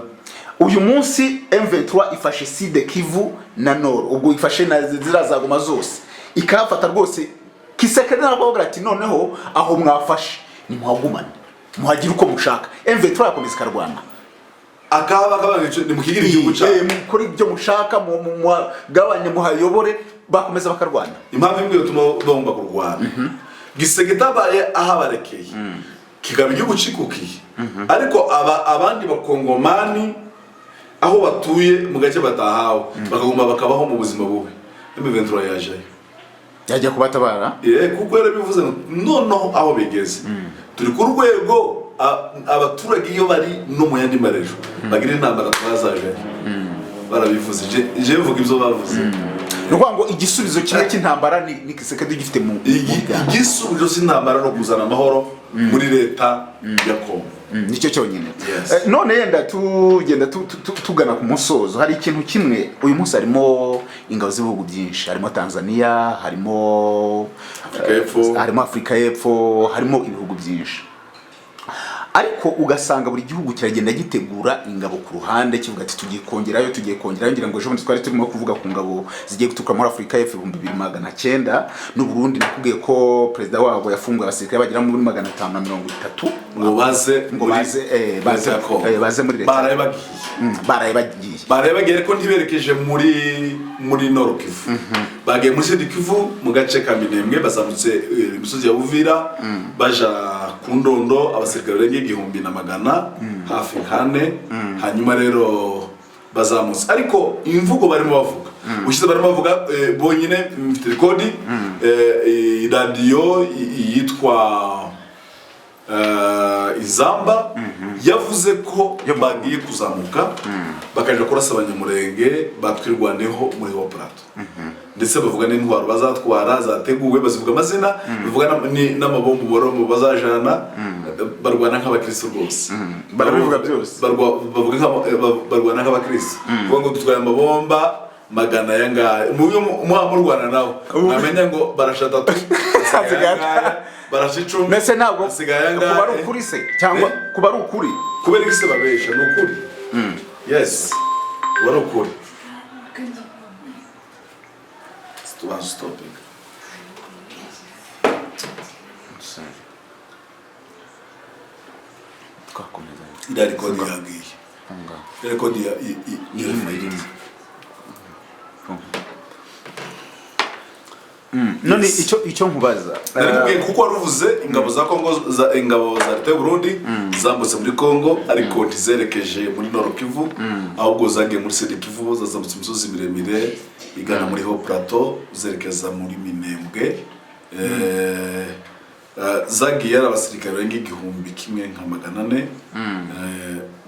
uyu munsi M23 ifashe Sud Kivu na Nord ubwo ifashe na zira Goma zose ikafata rwose Tshisekedi nawe akavuga ati noneho aho mwafashe ni muhagumane muhagira uko mushaka M23 akomeza karwana akaba ni mukigiri igihugu cyane mukuri ibyo mushaka mu gabanye muhayobore bakomeza bakarwana impamvu imwe yatuma bagomba kurwana Gisegeta baye ahabarekeye kigaba igihugu cikukiye ariko abandi bakongomani aho batuye mu gace batahawe bakagomba bakabaho mu buzima bubi M23 yaje yajya kubatabara kuko yarabivuze noneho aho bigeze turi ku rwego abaturage iyo bari no mu yandi marejo bagira intambara twazaje barabivuze je mvuga ibyo bavuze nuko ngo igisubizo kimwe cy'intambara ni Tshisekedi gifite mu igisubizo cy'intambara no kuzana amahoro muri leta ya Kongo nicyo cyonyine. Yes. None yenda tugenda tugana ku musozo, hari ikintu kimwe uyu munsi harimo ingabo z'ibihugu byinshi, harimo Tanzania, harimo Afrika y'Epfo, harimo ibihugu byinshi, ariko ugasanga buri gihugu kiragenda gitegura ingabo ku ruhande kivuga ati tugiye kongerayo ngira ngo ejo bundi twari turimo kuvuga ku ngabo zigiye guturuka muri Afrika y'Epfo 2900 n'u Burundi nakubwiye ko president wabo yafunguye abasirikare bagera muri 530 ngo baze muri leta baraye ko ntiberekeje muri Nord Kivu, bagiye muri Sud Kivu mu gace ka Minembwe, bazamutse imisozi ya Uvira baja ku Ndondo, abasirikare barenga 1,100 hafi 4, hanyuma rero bazamutse. Ariko imvugo barimo bavuga ushize barimo bavuga bonyine mfite rekodi radio yitwa Izamba yavuze ko bagiye kuzamuka bakaje kurasa abanyamurenge batwirwaneho muri ho plateau, ndetse bavuga n'intwaro bazatwara zateguwe, bazivuga amazina, bavuga n'amabombo boromo bazajana, barwana nk'abakristo rwose, barabivuga byose, barwana nk'abakristo, kuko ngo dutwaye amabomba magana yanga mu Rwanda nawo namenye ngo barashata barashicumba, mbese ntabwo kuba ari ukuri se cyangwa kuba ari ukuri, kubera iki se babesha? Ni ukuri. Yes, kuba ari ukuri. Stopping. Twakomeza ida rekodi yagiye, rekodi irimo none icyo nkubaza narimubwiye kuko waruvuze ingabo za Kongo, ingabo za leta y'u Burundi zambutse muri Kongo ariko ntizerekeje muri Nord Kivu, ahubwo zagiye muri Sud Kivu, zazambutse imisozi miremire igana muri ho plateau zerekeza muri Minembwe. Zagiye ari abasirikare barenga 1,400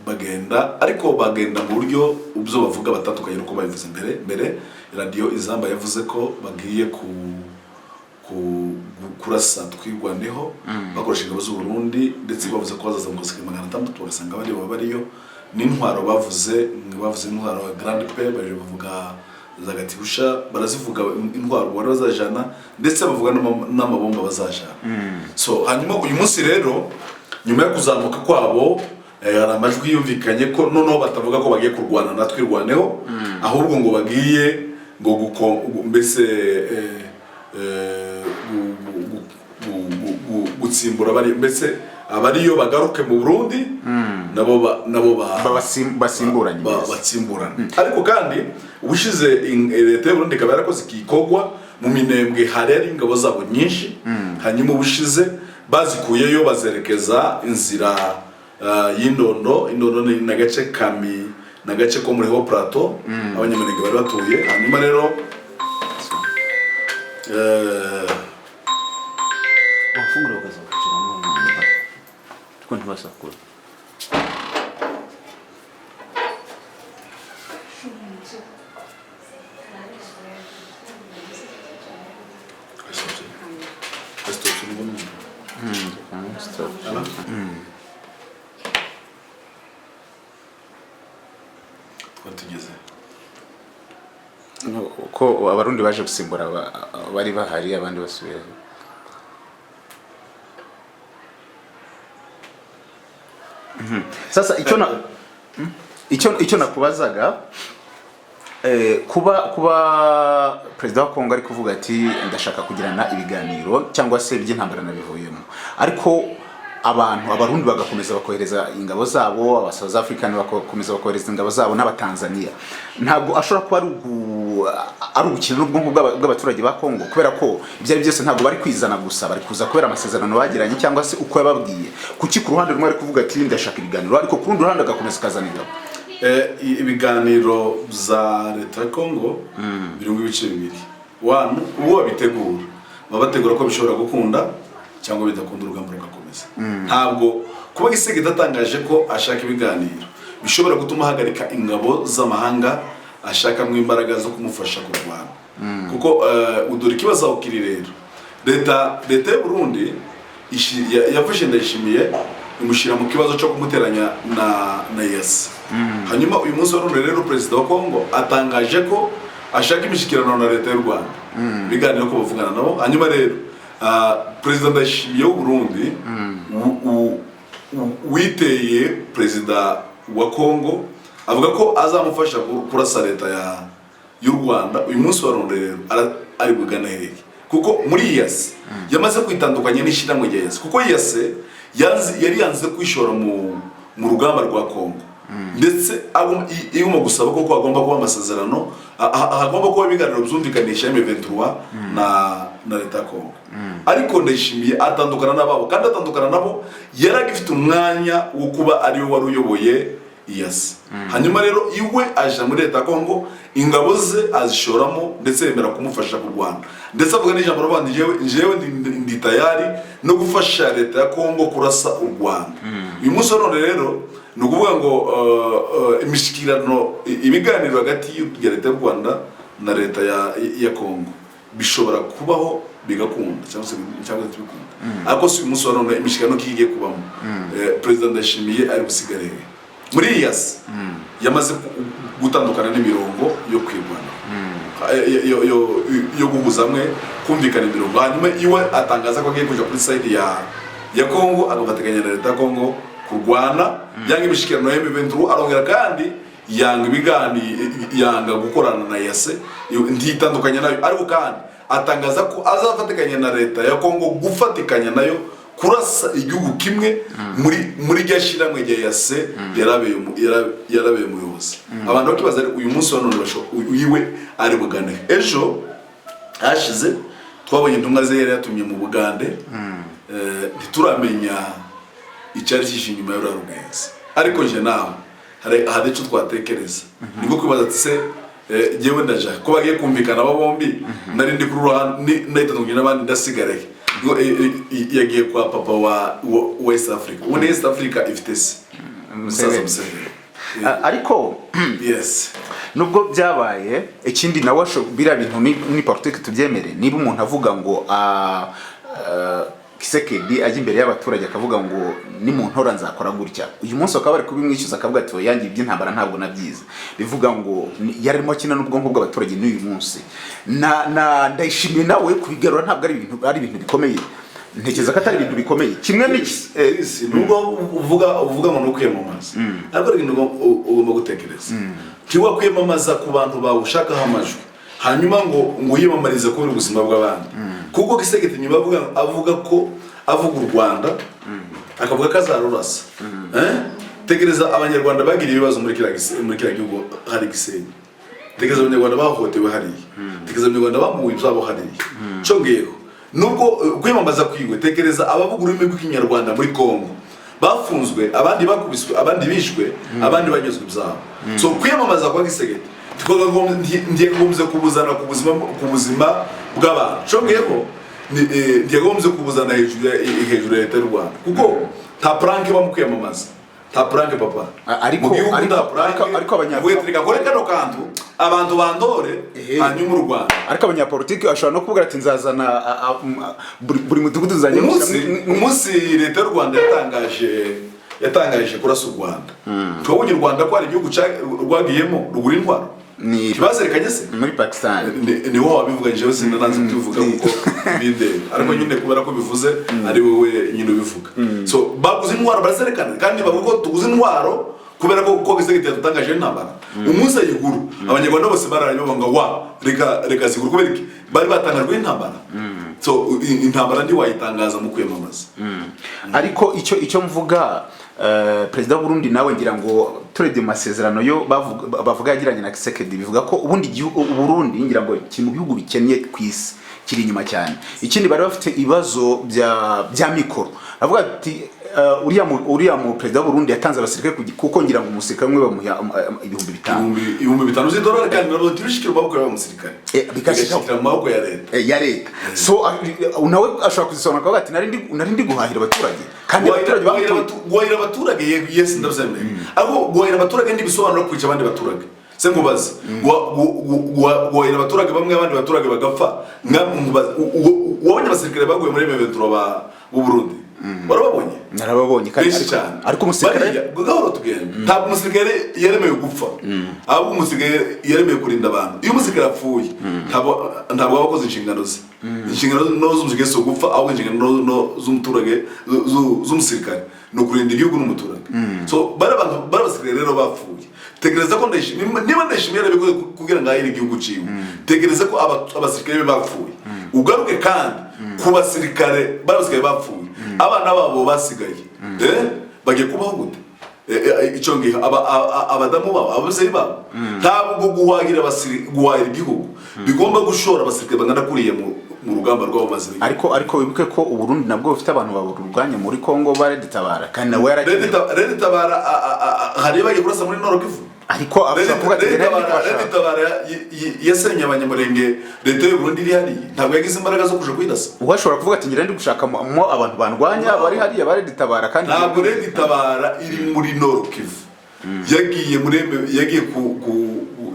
bagenda, ariko bagenda mu buryo ubyo bavuga batandukanye nuko babivuze mbere. Radio Izamba yavuze ko bagiye kurasa twirwaneho bakoresha ingabo z'u Burundi, ndetse bavuze ko bazaza mu 600 bagasanga bariyo n'intwaro bavuze intwaro Grand P, baje bavuga zagatirusha, barazivuga intwaro bari bazajana, ndetse bavuga n'amabomba bazajana. So hanyuma uyu munsi rero nyuma yo kuzamuka kwabo hari amajwi yumvikanye ko noneho batavuga ko bagiye kurwana natwirwaneho, ahubwo ngo bagiye mbese gutsimbura bari, mbese abariyo bagaruke mu Burundi nabo basimburanye. Ariko kandi ubushize leta y'u Burundi ikaba yarakoze ikikogwa mu Minembwe, hari ari ingabo zabo nyinshi, hanyuma ubushize bazikuyeyo bazerekeza inzira y'Indondo ni nagace kami nagace ko muri ho plateau abanyamurenge bari batuye. Hanyuma rero wafungura ukazakira mu Rwanda tuko ntibasakura ko abarundi baje gusimbura bari bahari abandi basubiye. Sasa icyo nakubazaga kuba president wa Kongo ari kuvuga ati ndashaka kugirana ibiganiro cyangwa se by'intambara nabivuyemo, ariko abarundi bagakomeza bakohereza ingabo zabo, aba South African bagakomeza bakohereza ingabo zabo, n'abatanzania, ntabwo ashobora kuba ari ubukino n'ubwonko bw'abaturage ba Kongo, kubera ko ibyo byose ntabwo bari kwizana gusa, bari kuza kubera amasezerano bagiranye cyangwa se uko yababwiye. Kuki ku ruhande rumwe ari kuvuga ati ndashaka ibiganiro, ariko ku rundi ruhande agakomeza kazana ingabo? Ibiganiro za leta ya Kongo birungu ibice bibiri. Uwo bitegura babategura ko bishobora gukunda cyangwa bidakunda urugamba rugakomeza. Ntabwo kuba Tshisekedi atangaje ko ashaka ibiganiro bishobora gutuma hagarika ingabo z'amahanga ashaka mu imbaraga zo kumufasha kurwana, kuko udura ikibazo aho kiri rero. Leta y'u Burundi yafashe Ndayishimiye imushyira mu kibazo cyo kumuteranya na yasi. Hanyuma uyu munsi wa none rero perezida wa Kongo atangaje ko ashaka imishyikirano na leta y'u Rwanda, biganira ko bavugana nabo. Hanyuma rero perezida Ndayishimiye w'u Burundi witeye perezida wa Kongo avuga ko azamufasha kurasa leta y'u Rwanda. Uyu munsi wa none rero ari bugana hehe, kuko muri yasi yamaze kwitandukanya n'ishyirahamwe rya yasi, kuko yasi yari yanze kwishora mu rugamba rwa Kongo, ndetse igomba gusaba ko agomba kuba amasezerano, hagomba kuba ibiganiro byumvikanisha M23 na leta ya Kongo. Ariko Ndayishimiye atandukana n'ababo, kandi atandukana nabo yaragifite umwanya wo kuba ari we wari uyoboye yasi. Hanyuma rero iwe aje muri leta ya Kongo, ingabo ze azishoramo, ndetse yemera kumufasha ku Rwanda, ndetse avuga n'ijambo rwanda, njyewe ndi tayari no gufasha leta ya Kongo kurasa u Rwanda. Uyu munsi none rero ni ukuvuga ngo imishyikirano, ibiganiro hagati ya leta y'u Rwanda na leta ya Kongo bishobora kubaho bigakunda cyangwa se ntibikunda. Ariko si uyu munsi none imishyikirano kigiye kubamo, perezida Ndayishimiye ari busigare muri yasi yamaze gutandukana n'imirongo yo kwirwana, yo guhuza hamwe, kumvikana imirongo. Hanyuma iwe atangaza ko agiye kuja kuri side ya Kongo, agafatikanya na leta ya Kongo kurwana, yanga imishyikirano ya M23, arongera kandi yanga gukorana na yase, ntitandukanya nayo. Ariko kandi atangaza ko azafatikanya na leta ya Kongo gufatikanya nayo kurasa igihugu kimwe muri ryashiramwe rya yase yarabeye umuyobozi. Abantu bakibaza uyu munsi wa none uyiwe ari bugane. Ejo hashize twabonye intumwa ze yari yatumye mu Bugande, ntituramenya icyari cyishe inyuma ya Rwanda. Ariko je naho hari icyo twatekereza, niko kwibaza ati se jewe ndaje ko bagiye kumvikana abo bombi, nari ndi kuri ruhande ndahitanye n'abandi ndasigaraye. Yagiye kwa papa wa West Africa. Ubundi West Africa ifite se ariko yes, nubwo byabaye ikindi nawe bira bintu ni politique tubyemere. Niba umuntu avuga ngo Tshisekedi ajya imbere y'abaturage akavuga ngo ni mu ntora nzakora gutya, uyu munsi akaba ari kubimwishyuza akavuga ati yangiye iby'intambara ntabwo nabyiza, bivuga ngo yarimo kina n'ubwonko bw'abaturage n'uyu munsi. Ndayishimiye nawe kubigarura ntabwo ari ibintu bikomeye, ntekereza ko atari ibintu bikomeye kimwe n'iki. Nubwo uvuga ngo nukwiyamamaza, ariko ari ibintu ugomba gutekereza. Kiwa kwiyamamaza ku bantu bawushakaho amajwi, hanyuma ngo yiyamamarize kubera ubuzima bw'abandi. Kuko Tshisekedi nyuma avuga ko avuga u Rwanda, akavuga ko azarurasa. Tekereza abanyarwanda bagiriye ibibazo muri kiriya gihugu hari Gisenyi. Tekereza abanyarwanda bahohotewe hariya. Tekereza abanyarwanda bamuwe ibyabo hariya. Congeyeho nubwo kwiyamamaza kwiwe, tekereza abavuga ururimi rw'ikinyarwanda muri Kongo bafunzwe, abandi bakubiswe, abandi bishwe, abandi bagezwe ibyabo. So kwiyamamaza kwa Tshisekedi ndiyagombye kubuzana ku buzima bw'abantu. Congeyeho ndiyagombye kubuzana hejuru ya leta y'u Rwanda, kuko nta prank iba mu kwiyamamaza, nta prank papa. Ariko abanyapolitiki gore kano kantu abantu bandore hanyuma u Rwanda. Ariko abanyapolitiki ashobora no kuvuga ati nzazana buri mudugudu uzanye umunsi leta y'u Rwanda yatangaje kurasa u Rwanda. Twabonye u Rwanda ko ari igihugu rwagiyemo rugura intwaro, ni bazerekanye se muri Pakistan. Ni wowe wabivuga, njyewe sinanze kubivuga kuko binde, ariko nyine kubera ko bivuze ari wowe nyine ubivuga. So baguze intwaro barazerekana, kandi bavuga ko tuguze intwaro kubera ko Tshisekedi yatangaje intambara. Umunsi ayiguru abanyarwanda bose bararanyobanga reka ziguru kubera iki bari batangajwe intambara. So intambara ndi wayitangaza mu kwiyamamaza. Ariko icyo mvuga Perezida w'u Burundi nawe ngira ngo turede masezerano yo bavuga yagiranye na Tshisekedi, bivuga ko ubundi Burundi ngira ngo kiri mu bihugu bikennye ku isi, kiri inyuma cyane. Ikindi bari bafite ibibazo bya mikoro, avuga ati uriya mu Perezida w'u Burundi yatanze abasirikare kuko ngira ngo umusirikare umwe bamuha $5,000 z'idolari, kandi nabo tibishikira maboko y'abamusirikare bigashikira maboko ya leta. So nawe ashobora kuzisona akavuga ati nari ndi guhahira abaturage, kandi abaturage guhahira abaturage yes ndabyemeye. Ariko guhahira abaturage ndi bisobanura kwica abandi baturage. Se ngubaze guhahira abaturage bamwe, abandi baturage bagapfa. Wabonye abasirikare baguye muri M23 b'u Burundi barababonye narababonye kandi ariko umusirikare gahoro tugenda ntabwo umusirikare yaremeye gupfa ahubwo umusirikare yaremeye kurinda abantu iyo umusirikare apfuye ntabwo abakoze inshingano ze inshingano z'umusirikare si ugupfa ahubwo inshingano z'umuturage z'umusirikare ni ukurinda igihugu n'umuturage so bari abasirikare rero bapfuye tekereza ko niba ndayishimiye yarabikoze kugira ngo ahire igihugu ciwe tekereza ko abasirikare be bapfuye ugaruke kandi ku basirikare bari abasirikare bapfuye abana babo basigaye bagiye kubaho gute icyo ngihe abadamu babo ababyeyi babo ntabwo guhahira igihugu bigomba gushora abasirikare bangana kuriya mu rugamba rwabo maze ariko wibuke ko Uburundi nabwo bufite abantu baburwanya muri Kongo baredetabara kandi nawe redetabara hari bagiye kurasa muri Nord Kivu ariko redetabara yasenye abanyamurenge leta y'u Burundi iri hariya ntabwo yagize imbaraga zo kuja kwidasa uwashobora kuvuga ati ngira ndi gushaka mo abantu bandwanya bari hariya baredetabara kandi ntabwo redetabara iri muri Nord Kivu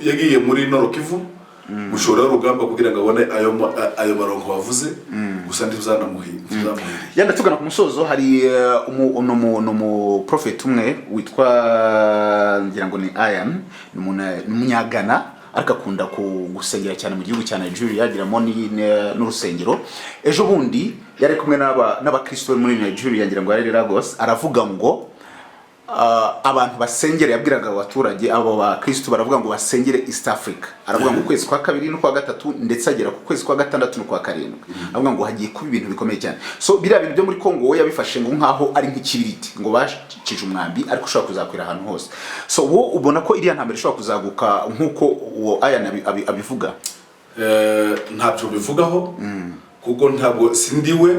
yagiye muri Nord Kivu mushora urugamba kugira ngo abone ayo maronko wavuze gusa ntuzanamuhira yanda tugana ku musozo hari umu prophet umwe witwa ngira ngo ni Ian n'umunyagana ariko akunda gusengera cyane mu gihugu cya Nigeria agiramo n'urusengero ejo bundi yari kumwe n'abakristo muri Nigeria ngira ngo yari Lagos aravuga ngo abantu basengere yabwiraga abaturage abo ba Kristo baravuga ngo basengere East Africa aravuga ngo kwezi kwa kabiri no kwa gatatu ndetse agera ku kwezi kwa gatandatu no kwa karindwi avuga ngo hagiye kuba ibintu bikomeye cyane so biriya bintu byo muri Kongo we yabifashe ngo nkaho ari nk'ikibiriti ngo bashije umwambi ariko ushobora kuzakwira ahantu hose so wo ubona ko iriya ntambara ishobora kuzaguka nkuko uwo aya abivuga ntabyo bivugaho kuko ntabwo sindiwe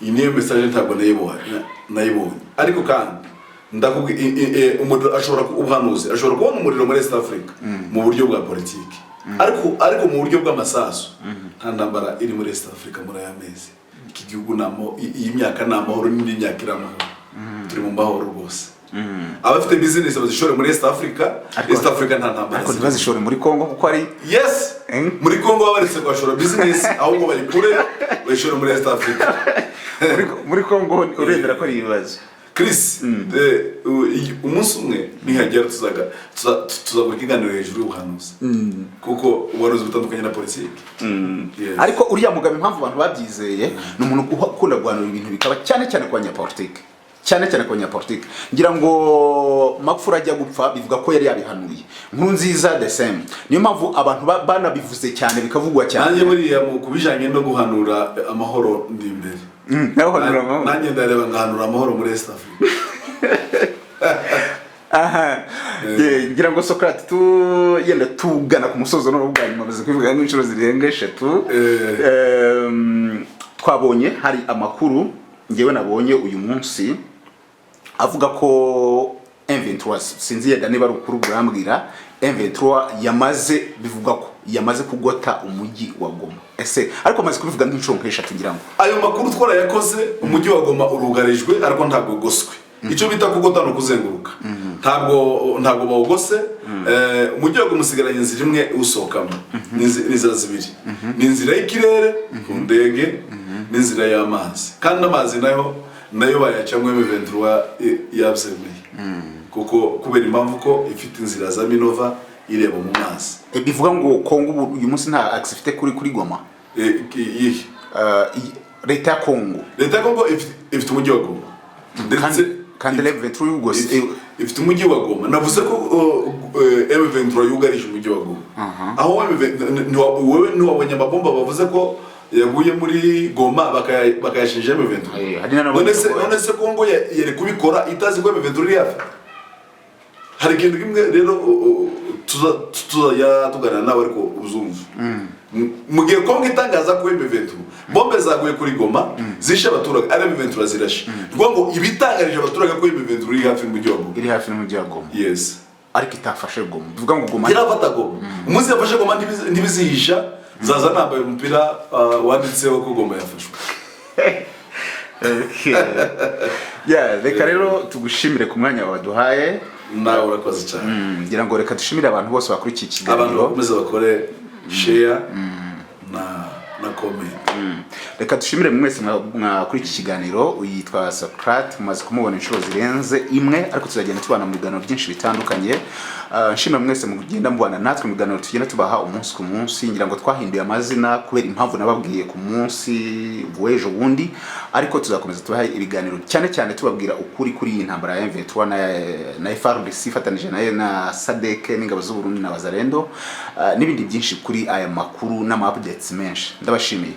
iyi niyo message ntabwo nayibonye ariko kandi umuriro ashobora ubuhanuzi ashobora kubona umuriro muri East Africa mu buryo bwa politiki ariko mu buryo bw'amasasu nta ntambara iri muri East Africa muri aya mezi iki gihugu iyi myaka ni amahoro n'indi myaka iri amahoro turi mu mahoro rwose abafite business bazishore muri East Africa nta ntambara ariko ntibazishore muri Kongo kuko ari yes muri Kongo babaretse kwashora business ahubwo bayikure bayishore muri East Africa muri Kongo urendera ko ari ibibazo Chris umunsi umwe nihagera tuzavuga ikiganiro hejuru y'ubuhanuzi kuko ubuhanuzi butandukanye na politiki ariko uriya mugabo impamvu abantu babyizeye ni umuntu ukunda guhanura ibintu bikaba cyane ku banyapolitiki ku banyapolitiki ngira ngo Magufuli ajya gupfa bivuga ko yari yabihanuye Nkurunziza the same niyo mpamvu abantu banabivuze cyane bikavugwa cyane nanjye buriya mu kubijanye no guhanura amahoro ndi imbere nanjye ndareba ngahanura amahoro muri East Africa aha ngira ngo Socrates yenda tugana ku musozo no ubwa nyuma baze kwivuga n'inshuro zirenga 3 twabonye hari amakuru ngewe nabonye uyu munsi avuga ko M23 sinzi yenda niba ari ukuri burambwira M23 bivuga ko yamaze kugota umujyi wa Goma ese ariko maze kubivuga nk'inshuro nk'eshatu ngira ngo ayo makuru twara yakoze umujyi wa Goma urugarijwe ariko ntabwo goswe icyo bita kugota no kuzenguruka ntabwo bawugose umujyi wa Goma usigaranye inzira imwe usokamo n'inzira zibiri n'inzira y'ikirere ku ndege n'inzira y'amazi kandi amazi nayo bayacamwe M23 yabyemeye kuko kubera impamvu ko ifite inzira za Minova ireba mu mazi bivuga ngo Kongo uyu munsi nta access ifite kuri Goma leta ya Kongo ifite umujyi wa Goma kandi M23 yugose ifite umujyi wa Goma navuze ko M23 yugarije umujyi wa Goma aho wewe ntiwabonye amabomba bavuze ko yaguye muri Goma bakayashinja M23 none se Kongo yari kubikora itazi ko M23 iri hafi hari ikintu kimwe rero tuzajya tuganira nawe ariko uzumva mu gihe Kongo itangaza ko M23 bombe zaguye kuri Goma zishe abaturage ari M23 zirashe ngo ibitangarije abaturage ko M23 iri hafi n'umujyi wa Goma iri hafi n'umujyi wa Goma yes ariko itafashe Goma bivuga ngo Goma irafata Goma umunsi yafashe Goma ntibizihisha zaza nambaye umupira wanditseho ko Goma yafashwe reka rero tugushimire ku mwanya waduhaye nawe urakoze cyane ngira ngo reka dushimire abantu bose bakurikiye ikiganiro abantu bakomeze bakore share na comment Reka dushimire mwese kuri iki kiganiro. Yitwa Socrate, mumaze kumubona inshuro zirenze imwe, ariko tuzagenda tubana mu biganiro byinshi bitandukanye. Nshimira mwese mugenda mubana natwe mu biganiro tugenda tubaha umunsi ku munsi. Ngira ngo twahinduye amazina kubera impamvu nababwiye ku munsi w'ejo bundi, ariko tuzakomeza tubaha ibiganiro cyane cyane tubabwira ukuri kuri iyi ntambara ya M23 na FARDC ifatanije na SADC n'ingabo z'u Burundi na Bazarendo, n'ibindi byinshi kuri aya makuru n'ama updates menshi. Ndabashimiye.